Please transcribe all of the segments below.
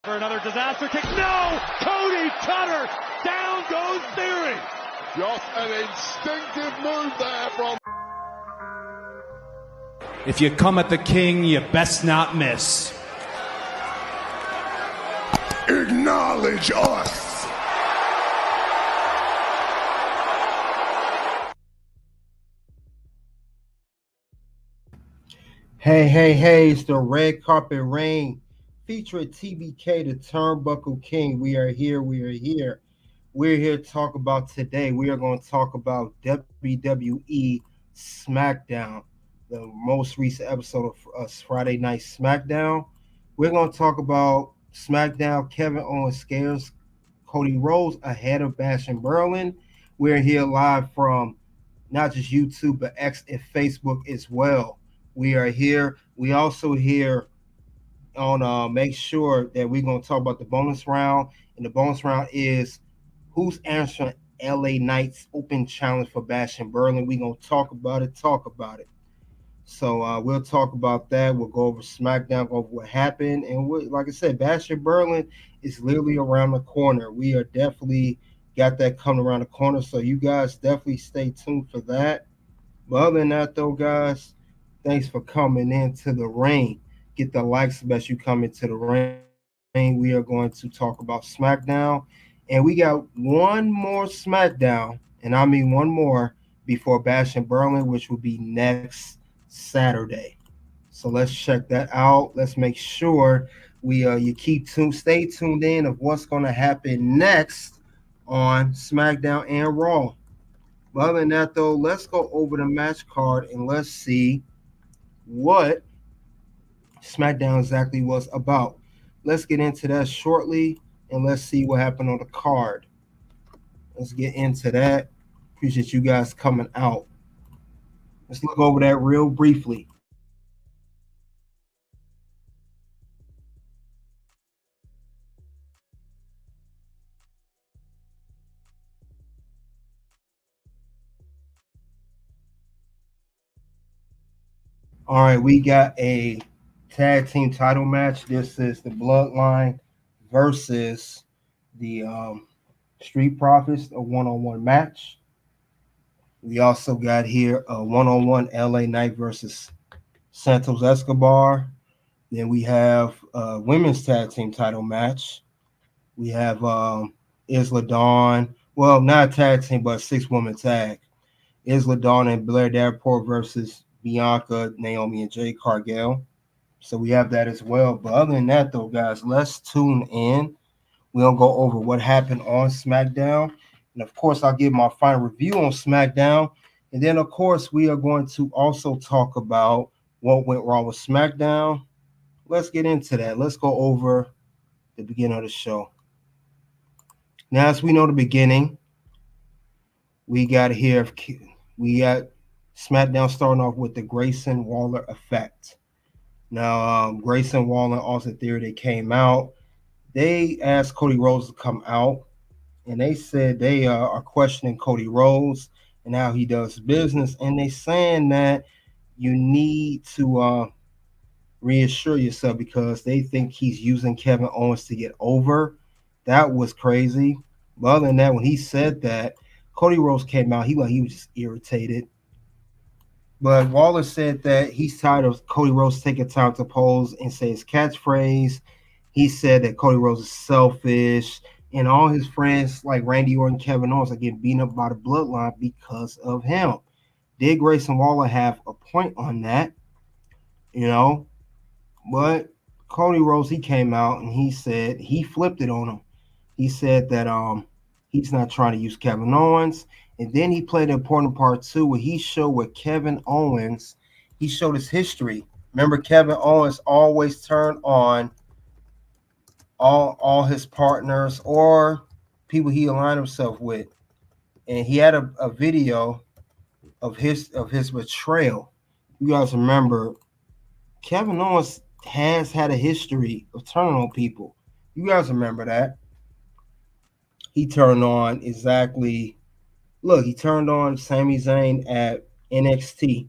For another disaster kick. No! Cody Cutter! Down goes Theory! Just an instinctive move there from... If you come at the king, you best not miss. Acknowledge us! Hey, it's the Red Carpet Reign featuring TBK, the Turnbuckle King. We are here. We're here to talk about today. We are going to talk about WWE SmackDown, the most recent episode of Friday Night SmackDown. We're going to talk about SmackDown. Kevin Owens scares Cody Rhodes ahead of Bash in Berlin. We're here live from not just YouTube, but X and Facebook as well. We are here. We also here on make sure that we're going to talk about the bonus round. And the bonus round is who's answering LA Knight's open challenge for Bash in Berlin. We're going to talk about it. So we'll talk about that. We'll go over SmackDown, go over what happened. And like I said, Bash in Berlin is literally around the corner. We are definitely got that coming around the corner. So you guys definitely stay tuned for that. But other than that, though, guys, thanks for coming into the ring. Get the likes as you come into the ring. We are going to talk about SmackDown. And we got one more SmackDown, and I mean one more, before Bash in Berlin, which will be next Saturday. So let's check that out. Let's make sure you stay tuned in of what's going to happen next on SmackDown and Raw. But other than that, though, let's go over the match card and let's see what SmackDown exactly was about. Let's get into that shortly, and let's see what happened on the card. Let's get into that. Appreciate you guys coming out. Let's look over that real briefly. All right, we got a tag team title match. This is the Bloodline versus the Street Profits, a one-on-one match. We also got here a one-on-one LA Knight versus Santos Escobar. Then we have a women's tag team title match. We have Isla Dawn. Well, not a tag team, but a six-woman tag. Isla Dawn and Blair Davenport versus Bianca, Naomi, and Jade Cargill. So we have that as well. But other than that, though, guys, let's tune in. We'll go over what happened on SmackDown. And, of course, I'll give my final review on SmackDown. And then, of course, we are going to also talk about what went wrong with SmackDown. Let's get into that. Let's go over the beginning of the show. Now, as we know the beginning, we got SmackDown starting off with the Grayson Waller effect. Now, Grayson, Waller, Austin Theory, they came out. They asked Cody Rhodes to come out, and they said they are questioning Cody Rhodes and how he does business, and they saying that you need to reassure yourself because they think he's using Kevin Owens to get over. That was crazy. But other than that, when he said that, Cody Rhodes came out. He was just irritated. But Waller said that he's tired of Cody Rhodes taking time to pose and say his catchphrase. He said that Cody Rhodes is selfish, and all his friends like Randy Orton, Kevin Owens are getting beaten up by the Bloodline because of him. Did Grayson Waller have a point on that? But Cody Rhodes, he came out and he said he flipped it on him. He said that he's not trying to use Kevin Owens. And then he played an important part too, where he showed what Kevin Owens, he showed his history. Remember, Kevin Owens always turned on all his partners or people he aligned himself with. And he had a video of his betrayal. You guys remember, Kevin Owens has had a history of turning on people. You guys remember that. He turned on he turned on Sami Zayn at NXT.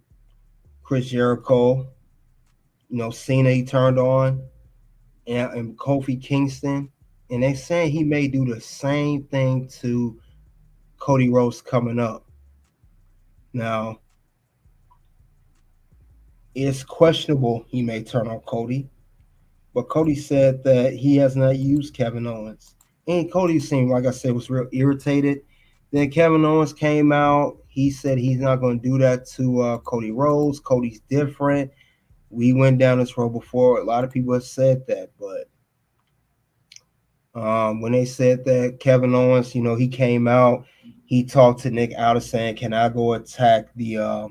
Chris Jericho, Cena he turned on. and Kofi Kingston, and they saying he may do the same thing to Cody Rhodes coming up. Now, it's questionable he may turn on Cody, but Cody said that he has not used Kevin Owens. And Cody seemed, like I said, was real irritated. Then Kevin Owens came out. He said he's not going to do that to Cody Rhodes. Cody's different. We went down this road before. A lot of people have said that, but when they said that Kevin Owens, he came out, he talked to Nick Aldis saying, "Can I go attack the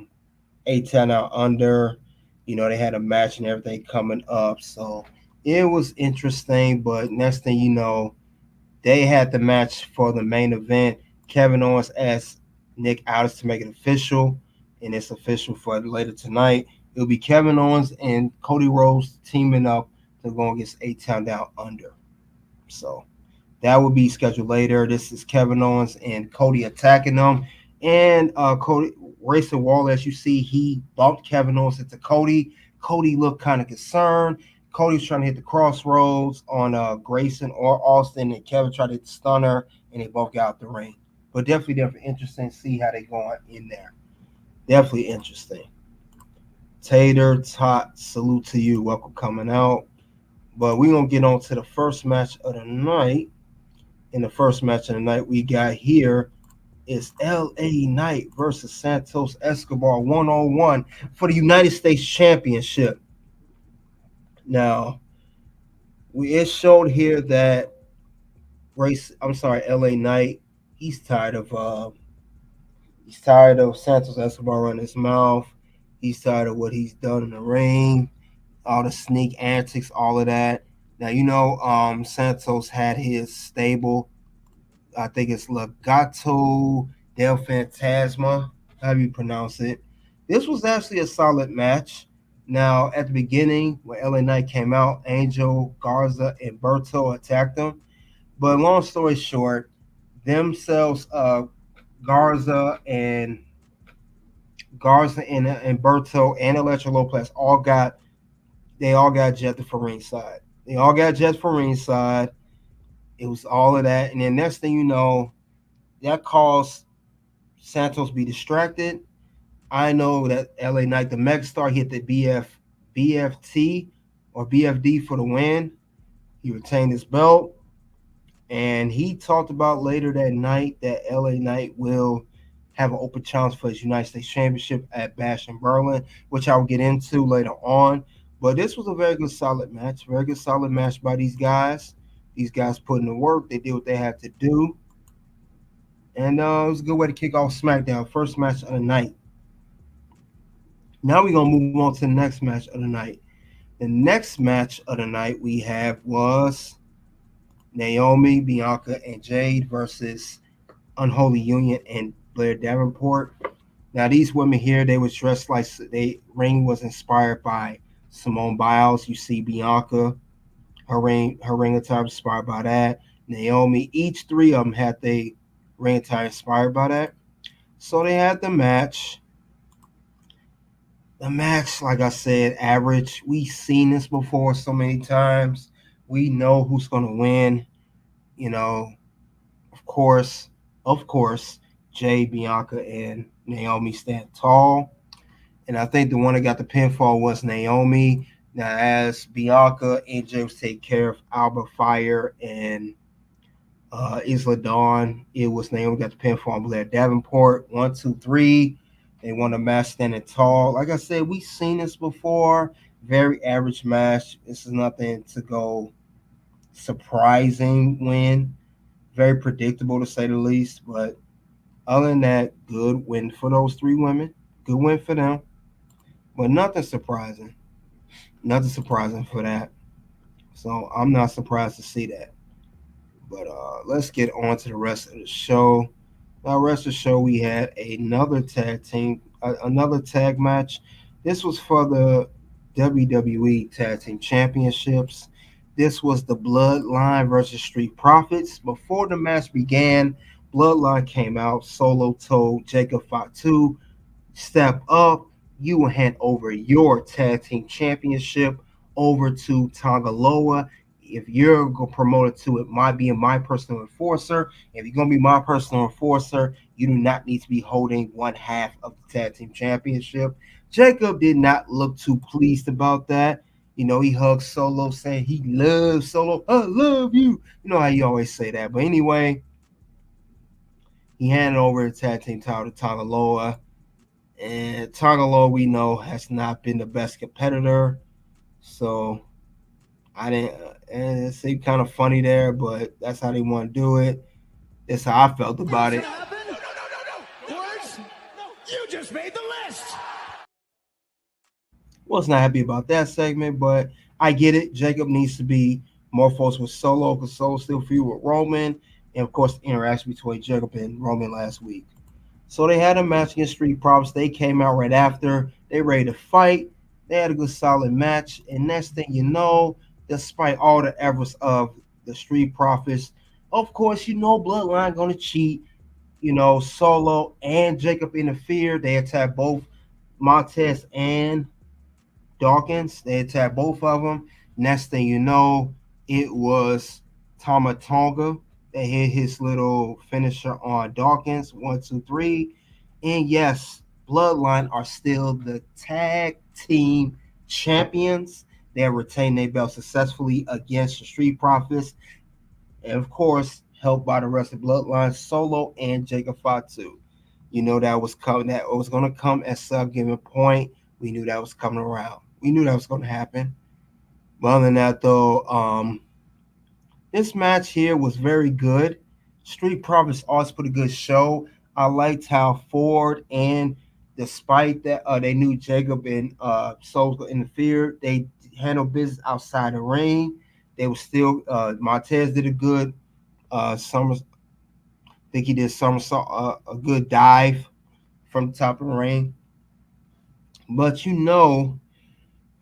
8-10 out under?" They had a match and everything coming up, so it was interesting. But next thing you know, they had the match for the main event. Kevin Owens asked Nick Aldis to make it official, and it's official for later tonight. It'll be Kevin Owens and Cody Rhodes teaming up to go against 8-10 down under. So that will be scheduled later. This is Kevin Owens and Cody attacking them. And Cody Grayson Waller, as you see, he bumped Kevin Owens into Cody. Cody looked kind of concerned. Cody's trying to hit the crossroads on Grayson or Austin, and Kevin tried to hit the stunner, and they both got out the ring. But definitely interesting to see how they going in there. Definitely interesting. Tater Tot, salute to you. Welcome coming out. But we're going to get on to the first match of the night. In the first match of the night we got here is LA Knight versus Santos Escobar 1-on-1 for the United States Championship. Now, it showed here that LA Knight, he's tired of Santos Escobar running his mouth. He's tired of what he's done in the ring, all the sneak antics, all of that. Now, Santos had his stable. I think it's Legado del Fantasma, however you pronounce it. This was actually a solid match. Now, at the beginning, when LA Knight came out, Angel, Garza, and Berto attacked them. But long story short, themselves, Garza and Berto and Electro Lopez all got jetted for ringside. They all got jetted for ringside. It was all of that. And then next thing you know, that caused Santos be distracted. I know that LA Knight, the megastar, hit the BFT or BFD for the win. He retained his belt. And he talked about later that night that LA Knight will have an open challenge for his United States Championship at Bash in Berlin, which I will get into later on. But this was a very good, solid match. Very good, solid match by these guys. These guys put in the work. They did what they had to do. And it was a good way to kick off SmackDown. First match of the night. Now we're going to move on to the next match of the night. The next match of the night we have was Naomi, Bianca, and Jade versus Unholy Union and Blair Davenport. Now, these women here, they was dressed like ring was inspired by Simone Biles. You see Bianca, her ring attire inspired by that. Naomi, each three of them had their ring attire inspired by that. So they had the match. The match, like I said, average. We've seen this before so many times. We know who's going to win. Of course, Jay, Bianca, and Naomi stand tall. And I think the one that got the pinfall was Naomi. Now, as Bianca and Jay was taking care of Alba Fire and Isla Dawn, it was Naomi got the pinfall on Blair Davenport. 1, 2, 3. They won a match standing tall. Like I said, we've seen this before. Very average match. This is nothing to go surprising win. Very predictable, to say the least. But other than that, good win for those three women. Good win for them. But nothing surprising. Nothing surprising for that. So I'm not surprised to see that. But let's get on to the rest of the show. Now, rest of the show, we had another tag match. This was for the WWE Tag Team Championships. This was the Bloodline versus Street Profits. Before the match began, Bloodline came out. Solo told Jacob Fatu, step up. You will hand over your Tag Team Championship over to Tangaloa. if you're promoted to it, my being my personal enforcer, if you're gonna be my personal enforcer, you do not need to be holding one half of the tag team championship. Jacob did not look too pleased about that. He hugged Solo, saying he loves Solo. I love you. You know how you always say that. But anyway, he handed over the tag team title to Tangaloa. And Tangaloa, we know, has not been the best competitor. So I didn't, and it seemed kind of funny there, but that's how they want to do it. That's how I felt about it. No. Words? No, you just made the list. Was not happy about that segment, but I get it. Jacob needs to be more focused with Solo because Solo still feud with Roman, and of course the interaction between Jacob and Roman last week. So they had a match against Street Profits. They came out right after. They ready to fight. They had a good solid match, and next thing you know, despite all the efforts of the Street Profits, of course Bloodline gonna cheat. Solo and Jacob interfered. They attacked both Montez and Dawkins. They attacked both of them. Next thing you know, it was Tama Tonga that hit his little finisher on Dawkins. 1, 2, 3. And yes, Bloodline are still the tag team champions. They have retained their belt successfully against the Street Profits. And of course, helped by the rest of Bloodline, Solo and Jacob Fatu. That was coming. That was going to come at some given point. We knew that was coming around. We knew that was going to happen. But other than that, though, this match here was very good. Street Profits also put a good show. I liked how Ford and despite that they knew Jacob and Souls interfered, they handled business outside the ring. They were still Montez did a good somersault. I think he did somersault, a good dive from the top of the ring. But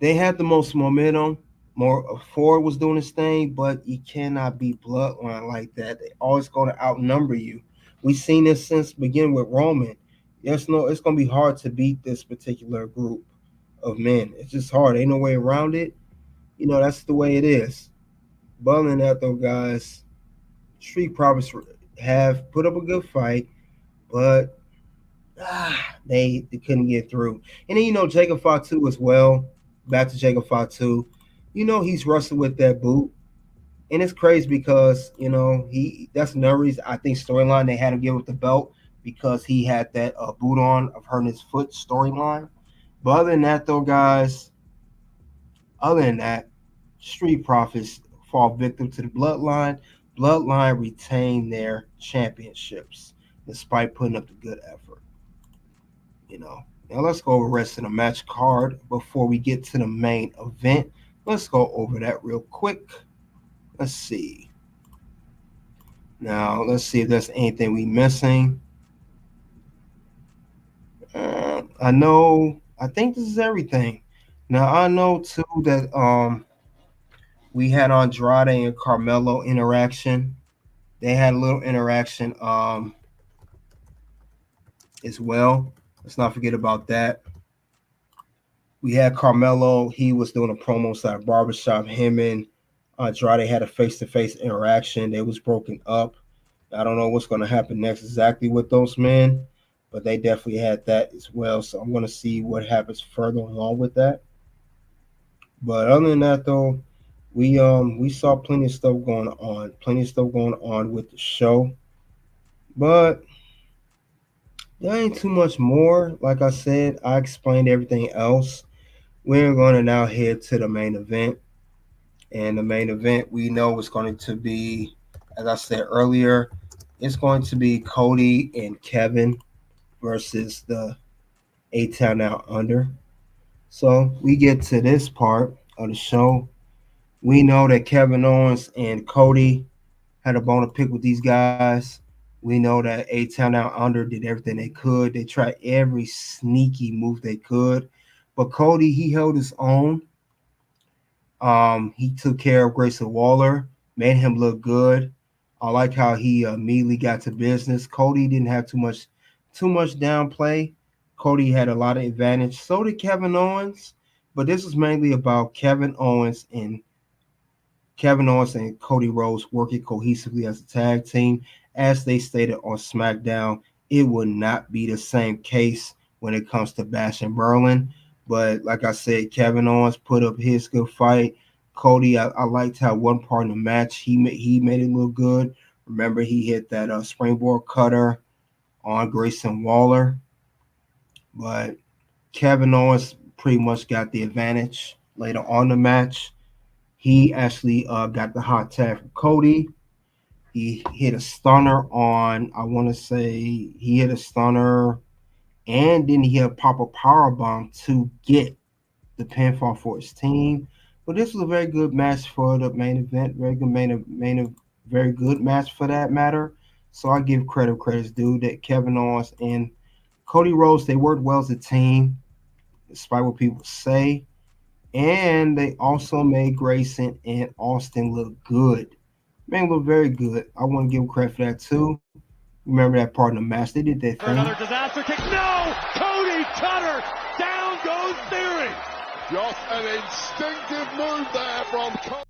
they had the most momentum. More Ford was doing his thing, but you cannot beat Bloodline like that. They always going to outnumber you. We've seen this since beginning with Roman. It's going to be hard to beat this particular group of men. It's just hard. Ain't no way around it. That's the way it is. But other than that, though, guys, Street Profits have put up a good fight, but they couldn't get through. And then, Jacob Fatu as well. Back to Jacob Fatu. He's wrestled with that boot. And it's crazy because, that's another reason I think storyline they had him give up the belt because he had that boot on of hurting his foot storyline. But other than that, though, guys, Street Profits fall victim to the Bloodline. Bloodline retain their championships despite putting up the good effort. Now let's go over the rest of the match card before we get to the main event. Let's go over that real quick. Let's see. Now, let's see if there's anything we missing. I think this is everything. Now, I know, too, that we had Andrade and Carmelo interaction. They had a little interaction as well. Let's not forget about that. We had Carmelo. He was doing a promo side barbershop. Him and Andrade had a face-to-face interaction. They was broken up. I don't know what's going to happen next exactly with those men, but they definitely had that as well. So I'm going to see what happens further along with that. But other than that, though, we saw plenty of stuff going on with the show. But there ain't too much more. Like I said, I explained everything else. We're going to now head to the main event. And the main event we know is going to be, as I said earlier, it's going to be Cody and Kevin versus the A-Town Down Under. So we get to this part of the show. We know that Kevin Owens and Cody had a bone to pick with these guys. We know that A-Town Down Under did everything they could. They tried every sneaky move they could. But Cody, he held his own. He took care of Grayson Waller, made him look good. I like how he immediately got to business. Cody didn't have too much downplay. Cody had a lot of advantage. So did Kevin Owens. But this was mainly about Kevin Owens and Kevin Owens and Cody Rhodes working cohesively as a tag team. As they stated on SmackDown, it would not be the same case when it comes to Bash and Berlin. But like I said, Kevin Owens put up his good fight. Cody, I liked how one part in the match he made it look good. Remember, he hit that springboard cutter on Grayson Waller. But Kevin Owens pretty much got the advantage later on the match. He actually got the hot tag from Cody. He hit a stunner on, I want to say, he hit a stunner, and then he had pop a power bomb to get the pinfall for his team. But this was a very good match for the main event. Very good very good match for that matter. So I give credit's due that Kevin Owens and Cody Rhodes, they worked well as a team, despite what people say. And they also made Grayson and Austin look good. Man, look very good. I want to give them credit for that too. Remember that part in the match? They did their thing. Another disaster kick. No! Cody Cutter! Down goes Theory! Just an instinctive move there from Cody.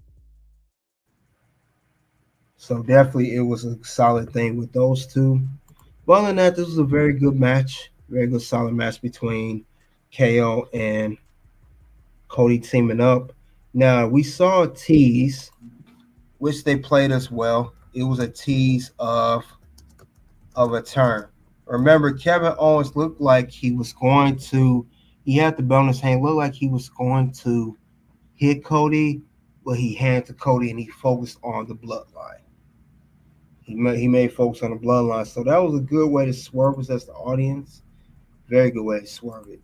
So definitely it was a solid thing with those two. But other than that, this was a very good match. Very good solid match between KO and Cody teaming up. Now we saw a tease, which they played as well. It was a tease of a turn. Remember, Kevin Owens looked like he was going to. He had the belt in his hand. Looked like he was going to hit Cody, but he handed to Cody and he focused on the bloodline. He made focus on the bloodline. So that was a good way to swerve us as the audience. Very good way to swerve it.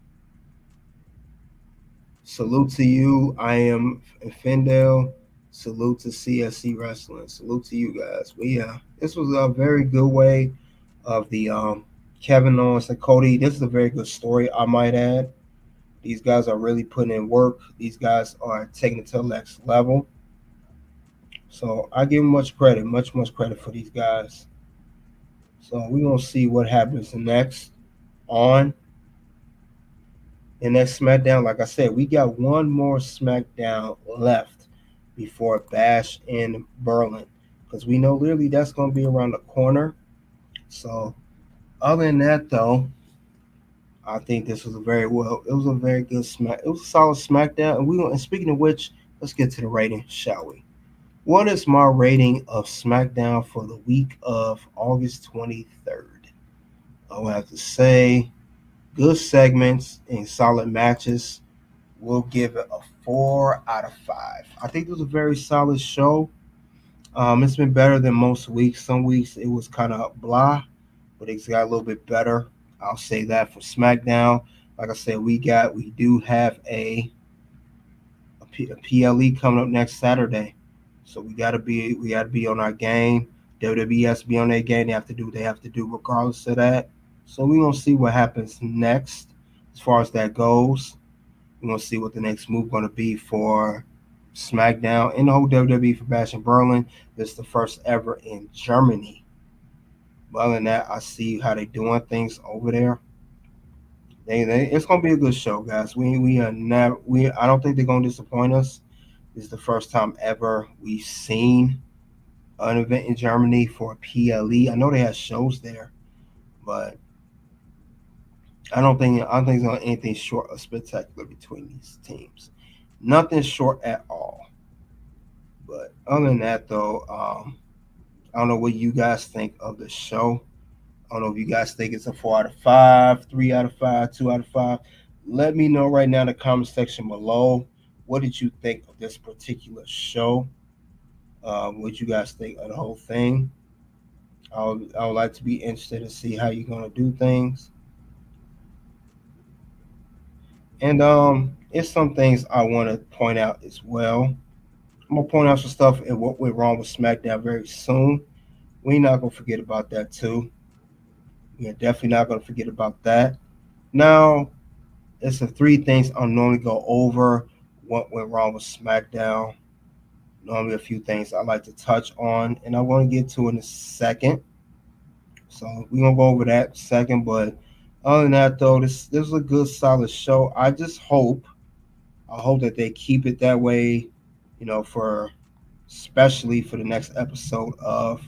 Salute to you. I am Fendel. Salute to CSC Wrestling. Salute to you guys. But yeah, this was a very good way of the Kevin Owens and Cody. This is a very good story, I might add. These guys are really putting in work. These guys are taking it to the next level. So I give them much credit for these guys. So we're going to see what happens next on the next SmackDown. Like I said, we got one more SmackDown left before Bash in Berlin, because we know literally that's going to be around the corner. So other than that, though, I think this was it was a very good it was a solid SmackDown. And speaking of which, let's get to the rating, shall we? What is my rating of SmackDown for the week of August 23rd? I would have to say good segments and solid matches. We'll give it a 4 out of 5. I think it was a very solid show. It's been better than most weeks. Some weeks it was kind of blah, but it's got a little bit better. I'll say that for SmackDown. Like I said, we do have a PLE coming up next Saturday, so we gotta be on our game. WWE has to be on their game. They have to do what they have to do regardless of that. So we're gonna see what happens next as far as that goes. We're gonna see what the next move gonna be for SmackDown and the whole WWE for Bash in Berlin. This is the first ever in Germany. But other than that, I see how they're doing things over there. It's gonna be a good show, guys. I don't think they're gonna disappoint us. This is the first time ever we've seen an event in Germany for a PLE. I know they have shows there, but I don't think it's gonna be anything short of spectacular between these teams. Nothing short at all. But other than that, though, I don't know what you guys think of the show. I don't know if you guys think it's a 4 out of 5, 3 out of 5, 2 out of 5. Let me know right now in the comment section below. What did you think of this particular show? What you guys think of the whole thing? I would like to be interested to see how you're going to do things. And it's some things I want to point out as well. I'm going to point out some stuff and what went wrong with SmackDown very soon. We're not going to forget about that too. We're definitely not going to forget about that. Now, it's the 3 things I normally go over. What went wrong with SmackDown. Normally a few things I like to touch on, and I want to get to in a second. So we're going to go over that in a second. But other than that, though, this is a good, solid show. I hope that they keep it that way, for especially for the next episode of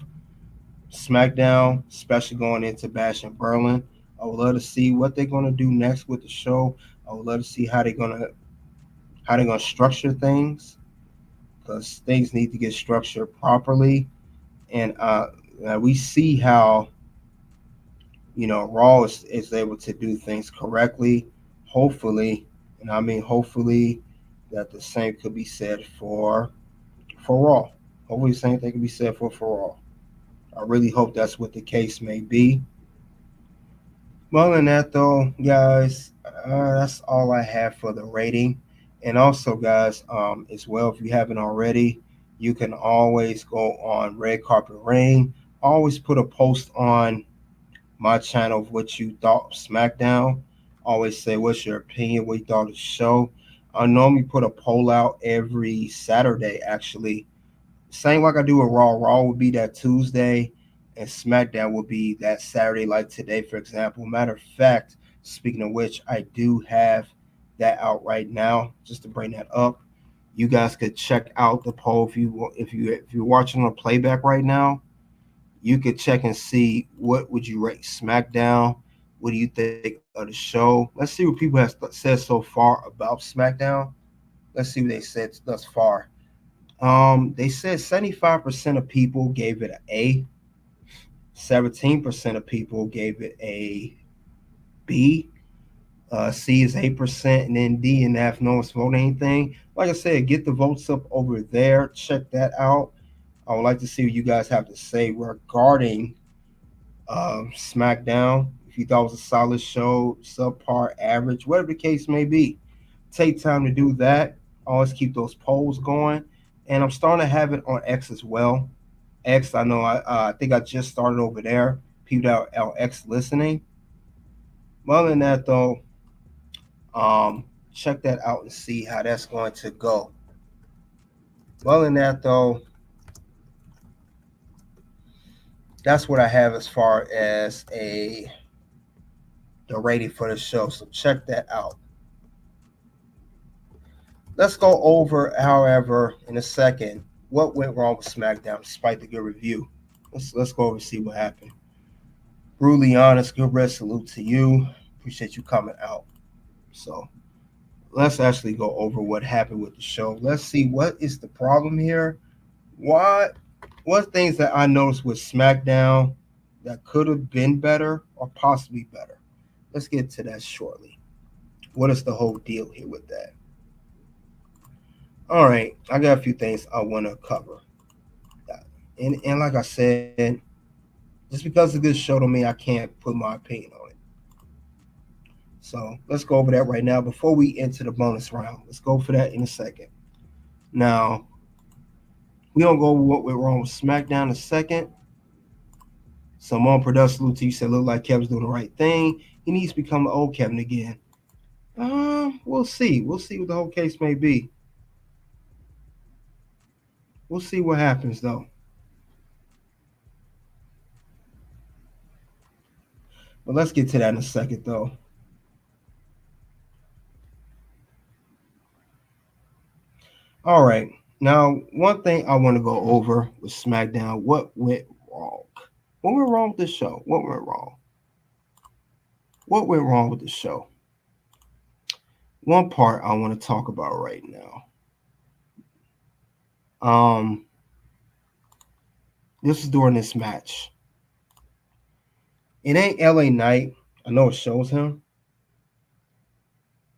SmackDown, especially going into Bash in Berlin. I would love to see what they're gonna do next with the show. I would love to see how they're gonna structure things because things need to get structured properly. And we see how Raw is able to do things correctly. Hopefully, and I mean hopefully, that the same could be said for Raw. Hopefully, the same thing could be said for Raw. I really hope that's what the case may be. Well, than that, though, guys, that's all I have for the rating. And also, guys, as well, if you haven't already, you can always go on Red Carpet Rain. Always put a post on my channel of what you thought of SmackDown. Always say what's your opinion, what you thought of the show. I normally put a poll out every Saturday, actually. Same like I do with Raw. Raw would be that Tuesday, and SmackDown would be that Saturday, like today, for example. Matter of fact, speaking of which, I do have that out right now. Just to bring that up, you guys could check out the poll if you're watching on playback right now. You could check and see what would you rate SmackDown. What do you think of the show? Let's see what people have said so far about SmackDown. Let's see what they said thus far. They said 75% of people gave it an A, 17% of people gave it a B, C is 8%, and then D and F, no one's voting anything. Like I said, get the votes up over there. Check that out. I would like to see what you guys have to say regarding SmackDown. If you thought it was a solid show, subpar, average, whatever the case may be, take time to do that. Always keep those polls going. And I'm starting to have it on X as well. X, I know I think I just started over there. People that are X listening. Well, than that, though, check that out and see how that's going to go. Well, than that, though, that's what I have as far as the rating for the show. So check that out. Let's go over, however, in a second, what went wrong with SmackDown despite the good review. Let's go over and see what happened. Brutally honest, good red salute to you. Appreciate you coming out. So let's actually go over what happened with the show. Let's see what is the problem here. What things that I noticed with SmackDown that could have been better or possibly better. Let's get to that shortly. What is the whole deal here with that? All right, I got a few things I want to cover. And like I said, just because it's a good show to me, I can't put my opinion on it. So let's go over that right now before we enter the bonus round. Let's go for that in a second. Now, we don't go over what went wrong with SmackDown in a second. Someone production Luti said look like Kevin's doing the right thing. He needs to become the old Kevin again. We'll see. We'll see what the whole case may be. We'll see what happens though. But let's get to that in a second though. All right. Now, one thing I want to go over with SmackDown, what went wrong? What went wrong with the show? What went wrong? What went wrong with the show? One part I want to talk about right now. This is during this match. It ain't LA Knight. I know it shows him.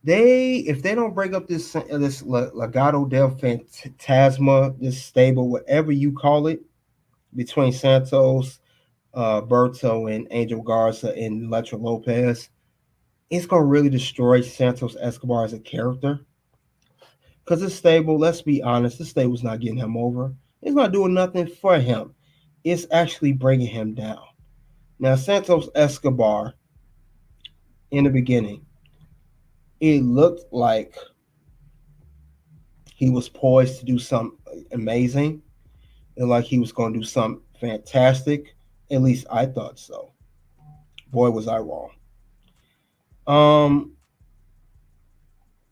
If they don't break up this Legado del Fantasma, this stable, whatever you call it, between Santos, Berto, and Angel Garza and Electra Lopez, it's gonna really destroy Santos Escobar as a character. Because this stable, let's be honest, this stable's not getting him over. It's not doing nothing for him. It's actually bringing him down. Now, Santos Escobar, in the beginning, it looked like he was poised to do something amazing and like he was going to do something fantastic. At least I thought so. Boy, was I wrong.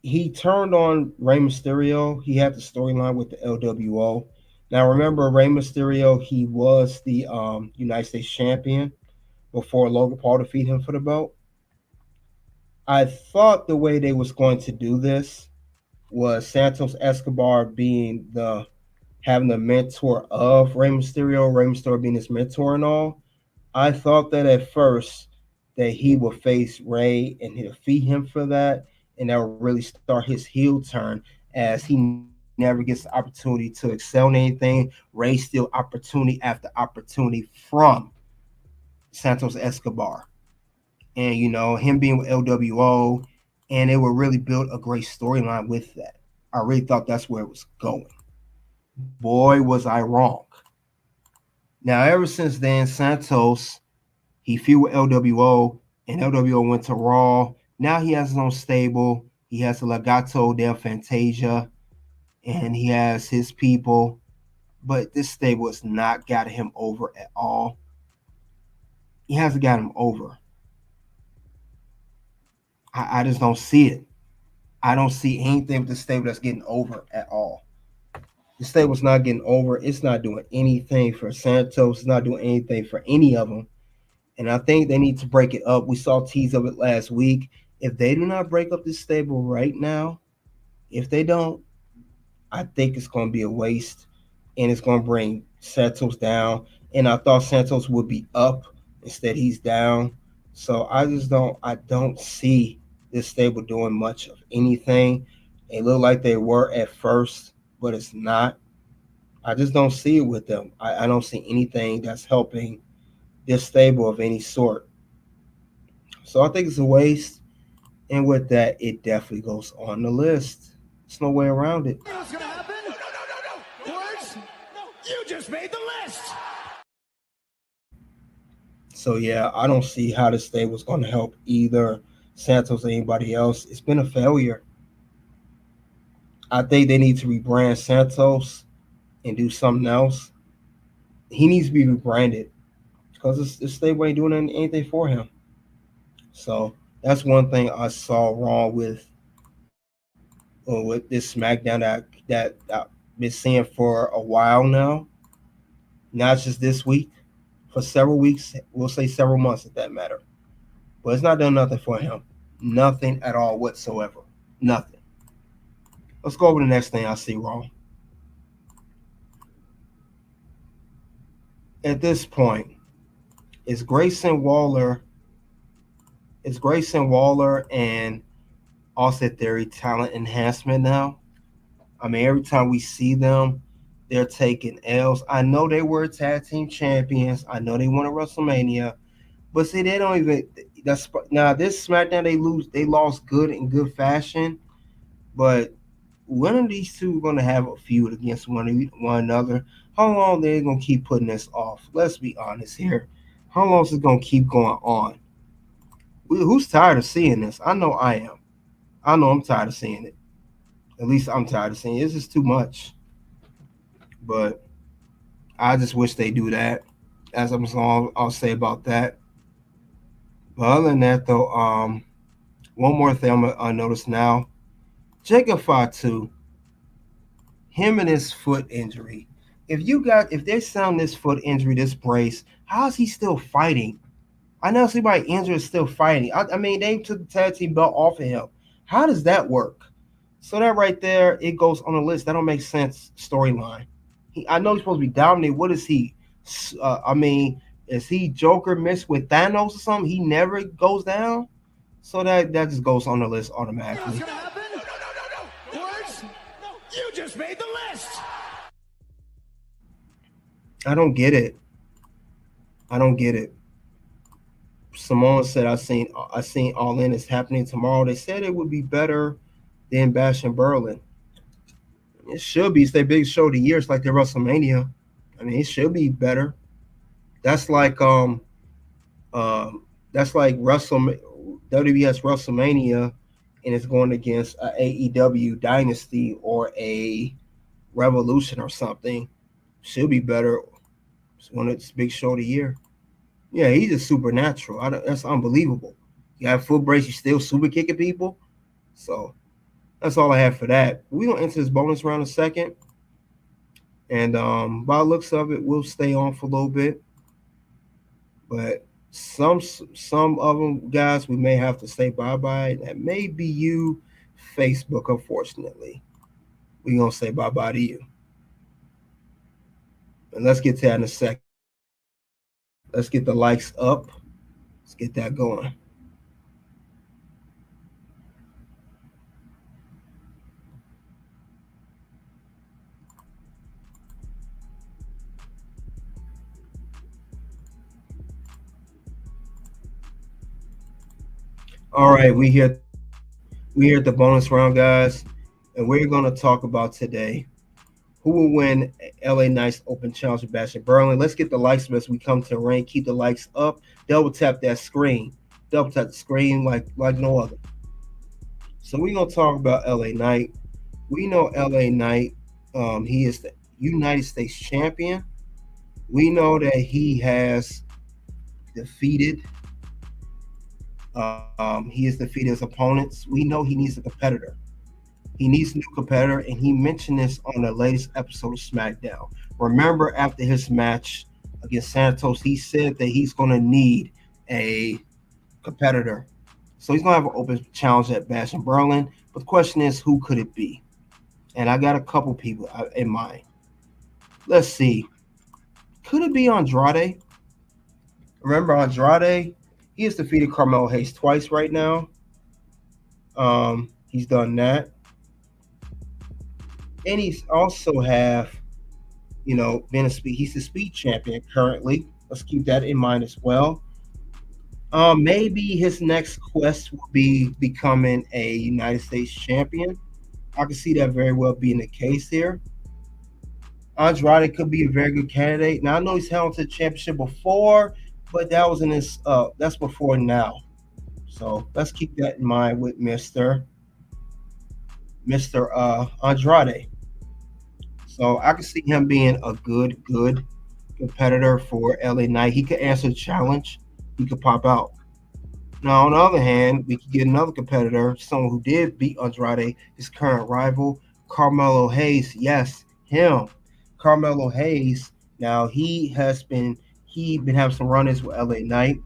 He turned on Rey Mysterio. He had the storyline with the LWO. Now remember Rey Mysterio, he was the United States champion before Logan Paul defeated him for the belt. I thought the way they was going to do this was Santos Escobar being the having the mentor of Rey Mysterio being his mentor and all. I thought that at first that he would face Rey and defeat him for that, and that would really start his heel turn as he never gets the opportunity to excel in anything. Rey still opportunity after opportunity from Santos Escobar. And him being with LWO, and it would really build a great storyline with that. I really thought that's where it was going. Boy, was I wrong. Now, ever since then, Santos, he feud with LWO, and LWO went to Raw. Now he has his own stable. He has the Legato del Fantasia, and he has his people. But this stable has not got him over at all. He hasn't got him over. I just don't see it. I don't see anything with the stable that's getting over at all. The stable's not getting over. It's not doing anything for Santos. It's not doing anything for any of them. And I think they need to break it up. We saw tease of it last week. If they do not break up this stable right now, if they don't, I think it's going to be a waste. And it's going to bring Santos down. And I thought Santos would be up. Instead, he's down. So I don't see this stable doing much of anything. They look like they were at first, but it's not. I just don't see it with them. I don't see anything that's helping this stable of any sort. So I think it's a waste. And with that, it definitely goes on the list. There's no way around it. What's going to happen? No. Words? No. You just made the list. So, yeah, I don't see how this stable's going to help either Santos or anybody else. It's been a failure. I think they need to rebrand Santos and do something else. He needs to be rebranded because this stable ain't doing anything for him. So that's one thing I saw wrong with this SmackDown that I've been seeing for a while now. Not just this week, for several weeks. We'll say several months if that matter. But it's not done nothing for him. Nothing at all whatsoever. Nothing. Let's go over the next thing I see wrong. At this point, is Grayson Waller and Austin Theory talent enhancement now? I mean, every time we see them, they're taking L's. I know they were tag team champions. I know they won at WrestleMania. But see, they don't even now this SmackDown they lost good in good fashion. But when are these two going to have a feud against one another? How long are they going to keep putting this off? Let's be honest here. How long is it going to keep going on? Who's tired of seeing this? I know I am. I know I'm tired of seeing it. At least I'm tired of seeing it. This is too much. But I just wish they do that. As I'll say about that. But other than that, though, one more thing I notice now. Jacob Fatu, him and his foot injury. If they sound this foot injury, this brace, how is he still fighting? I know somebody injured is still fighting. I mean, they took the tag team belt off of him. How does that work? So that right there, it goes on the list. That don't make sense storyline. I know he's supposed to be dominated. What is he? Is he Joker mixed with Thanos or something? He never goes down. So that just goes on the list automatically. What's going to happen? No. Words? No. You just made the list. I don't get it. Simone said, I seen All In is happening tomorrow. They said it would be better than Bash in Berlin. It should be. It's their biggest show of the year. It's like their WrestleMania. I mean, it should be better. That's like WWS WrestleMania, and it's going against a AEW Dynasty or a Revolution or something. Should be better. It's one of its big show of the year. Yeah, he's just supernatural. That's unbelievable. You have foot brace, you still super kicking people. So that's all I have for that. We're gonna enter this bonus round in a second. And by the looks of it, we'll stay on for a little bit. But some of them guys we may have to say bye-bye. That may be you, Facebook, unfortunately. We're gonna say bye-bye to you. And let's get to that in a second. Let's get the likes up. Let's get that going. All right, we here at the bonus round, guys, and we're gonna talk about today who will win LA Knights Open Challenger Bash in Berlin. Let's get the likes as we come to the ring. Keep the likes up. Double tap that screen. Double tap the screen like no other. So we're gonna talk about LA Knight. We know LA Knight. He is the United States champion. We know that he has defeated. He has defeated his opponents. We know he needs a competitor. He needs a new competitor, and he mentioned this on the latest episode of SmackDown. Remember, after his match against Santos, he said that he's going to need a competitor. So he's going to have an open challenge at Bash in Berlin. But the question is, who could it be? And I got a couple people in mind. Let's see. Could it be Andrade? Remember, Andrade, he has defeated Carmelo Hayes twice right now. He's done that. And he's also have, been he's the speed champion currently. Let's keep that in mind as well. Maybe his next quest will be becoming a United States champion. I can see that very well being the case here. Andrade could be a very good candidate. Now I know he's held to the championship before, but that was in his that's before now. So let's keep that in mind with Mr. Andrade. So I can see him being a good competitor for LA Knight. He could answer the challenge. He could pop out. Now, on the other hand, we could get another competitor, someone who did beat Andrade, his current rival, Carmelo Hayes. Yes, him. Carmelo Hayes. Now, he been having some run-ins with LA Knight.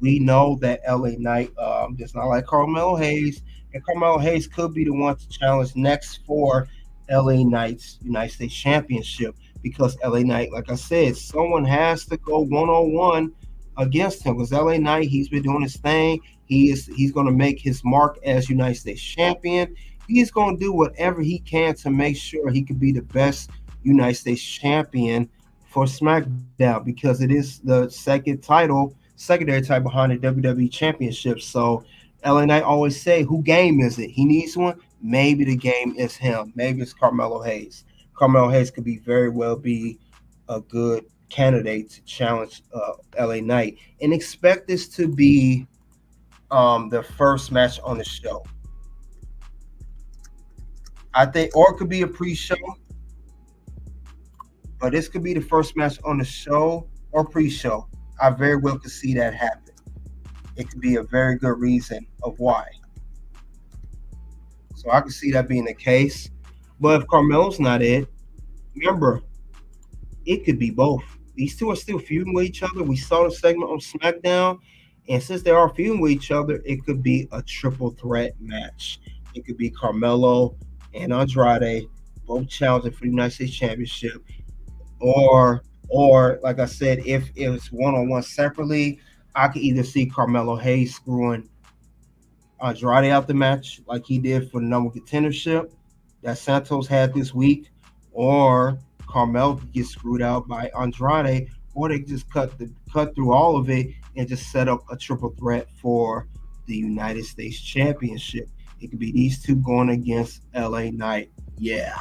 We know that LA Knight does not like Carmelo Hayes, and Carmelo Hayes could be the one to challenge next for LA Knight's United States Championship, because LA Knight, like I said, someone has to go one-on-one against him, because LA Knight, he's been doing his thing. He's going to make his mark as United States champion. He's going to do whatever he can to make sure he can be the best United States champion for SmackDown, because it is the secondary title behind the WWE Championship. So LA Knight always say, who game is it? He needs one. Maybe the game is him. Maybe it's Carmelo Hayes. Carmelo Hayes could be very well be a good candidate to challenge LA Knight. And expect this to be the first match on the show. I think, or it could be a pre-show. But this could be the first match on the show or pre-show. I very well could see that happen. It could be a very good reason of why. So I could see that being the case. But if Carmelo's not it, remember, it could be both. These two are still feuding with each other. We saw the segment on SmackDown. And since they are feuding with each other, it could be a triple threat match. It could be Carmelo and Andrade both challenging for the United States Championship. Or like I said, if it was one-on-one separately, I could either see Carmelo Hayes screwing Andrade out the match like he did for the number contendership that Santos had this week, or Carmelo could get screwed out by Andrade, or they just cut through all of it and just set up a triple threat for the United States Championship. It could be these two going against LA Knight. Yeah.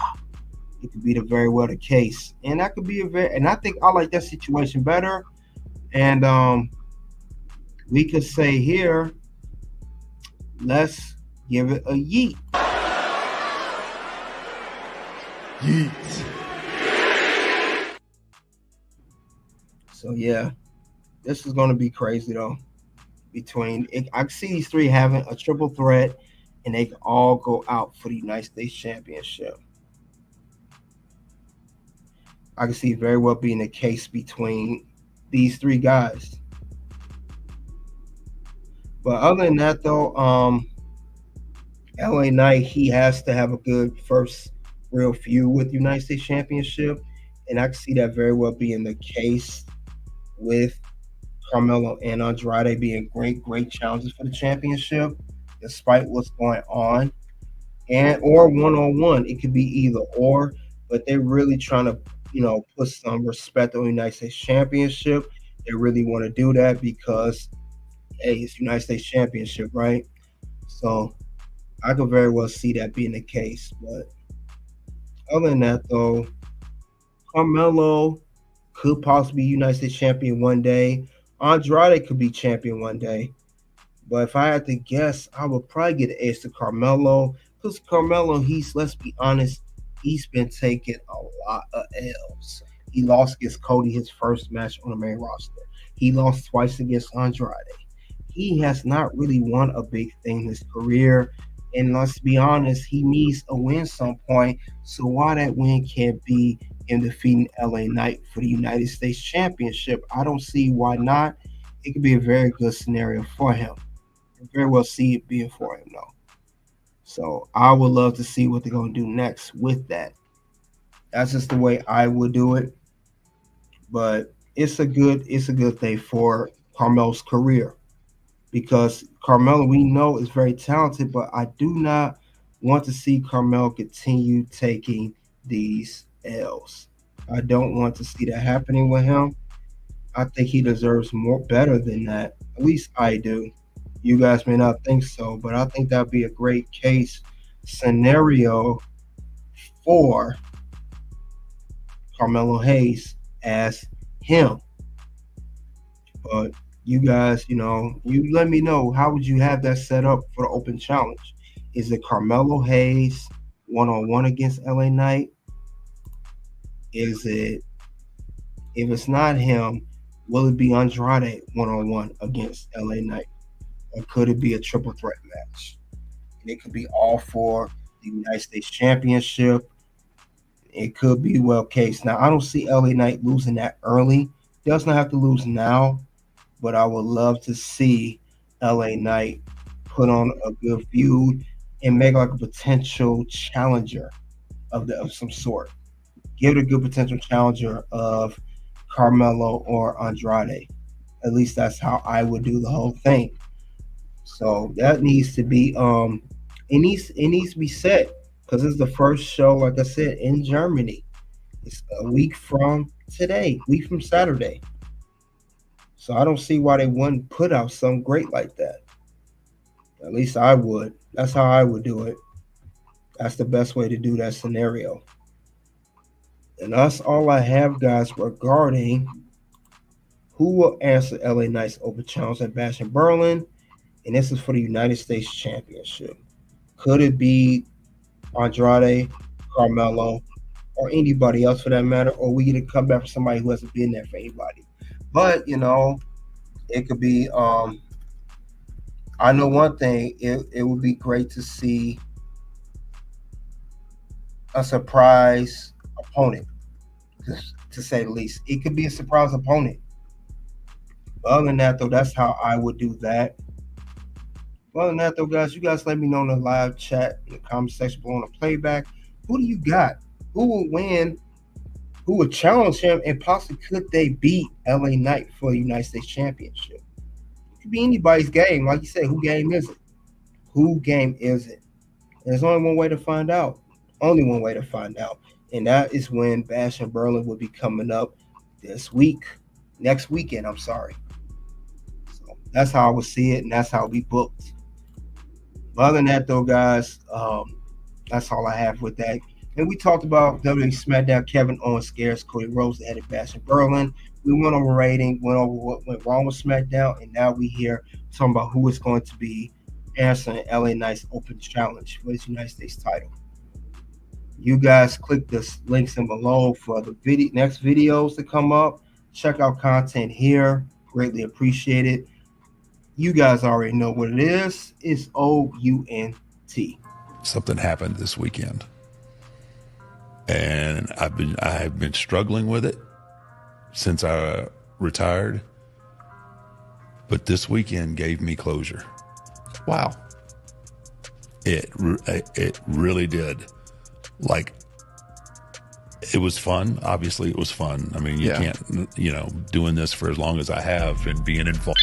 It could be very well the case. And that could be and I think I like that situation better. And we could say here, let's give it a yeet. Yeet. So yeah, this is going to be crazy though. I can see these three having a triple threat, and they can all go out for the United States Championship. I can see very well being the case between these three guys. But other than that, though, LA Knight, he has to have a good first real feud with United States Championship, and I can see that very well being the case with Carmelo and Andrade being great challenges for the championship, despite what's going on, and or one-on-one. It could be either or, but they're really trying to, put some respect on the United States Championship. They really want to do that because, hey, it's United States Championship, right? So I could very well see that being the case. But other than that, though, Carmelo could possibly be United States champion one day. Andrade could be champion one day. But if I had to guess, I would probably get the edge to Carmelo. Because Carmelo, let's be honest, he's been taking a lot of L's. He lost against Cody his first match on the main roster. He lost twice against Andrade. He has not really won a big thing in his career. And let's be honest, he needs a win some point. So why that win can't be in defeating LA Knight for the United States Championship, I don't see why not. It could be a very good scenario for him. I very well see it being for him, though. So I would love to see what they're going to do next with that. That's just the way I would do it. But it's a good thing for Carmelo's career. Because Carmelo, we know, is very talented, but I do not want to see Carmelo continue taking these L's. I don't want to see that happening with him. I think he deserves better than that. At least I do. You guys may not think so, but I think that'd be a great case scenario for Carmelo Hayes as him. But you guys, you let me know, how would you have that set up for the open challenge? Is it Carmelo Hayes one-on-one against LA Knight? Is it, if it's not him, will it be Andrade one-on-one against LA Knight? Or could it be a triple threat match? And it could be all for the United States Championship. It could be well case. Now, I don't see LA Knight losing that early. Does not have to lose now, but I would love to see LA Knight put on a good feud and make like a potential challenger of some sort. Give it a good potential challenger of Carmelo or Andrade. At least that's how I would do the whole thing. So that needs to be it needs to be set, because it's the first show, like I said, in Germany. It's a week from today, week from Saturday. So I don't see why they wouldn't put out something great like that. At least I would. That's how I would do it. That's the best way to do that scenario. And that's all I have, guys, regarding who will answer LA Knight's open challenge at Bash in Berlin. And this is for the United States Championship. Could it be Andrade, Carmelo, or anybody else for that matter? Or we get to come back for somebody who hasn't been there for anybody? But, it could be, I know one thing, it would be great to see a surprise opponent, to say the least. It could be a surprise opponent. But other than that, though, that's how I would do that. Other than that, though, guys, you guys let me know in the live chat, in the comment section below on the playback. Who do you got? Who will win? Who would challenge him? And possibly could they beat LA Knight for the United States Championship? It could be anybody's game. Like you said, who game is it? Who game is it? And there's only one way to find out. Only one way to find out. And that is when Bash in Berlin will be coming up this week. Next weekend, I'm sorry. So that's how I would see it, and that's how we booked. But other than that, though, guys, that's all I have with that. And we talked about WWE SmackDown Kevin Owens scares Cody Rhodes ahead of Bash in Berlin. We went over rating, went over what went wrong with SmackDown, and now we here talking about who is going to be answering LA Knight's open challenge for his United States title. You guys click the links in below for the next videos to come up. Check out content here. Greatly appreciate it. You guys already know what it is. It's OUNT. Something happened this weekend. and I've been struggling with it since I retired. But this weekend gave me closure. Wow. It really did. Like, it was fun. Obviously, it was fun. I mean, you can't, doing this for as long as I have and being involved.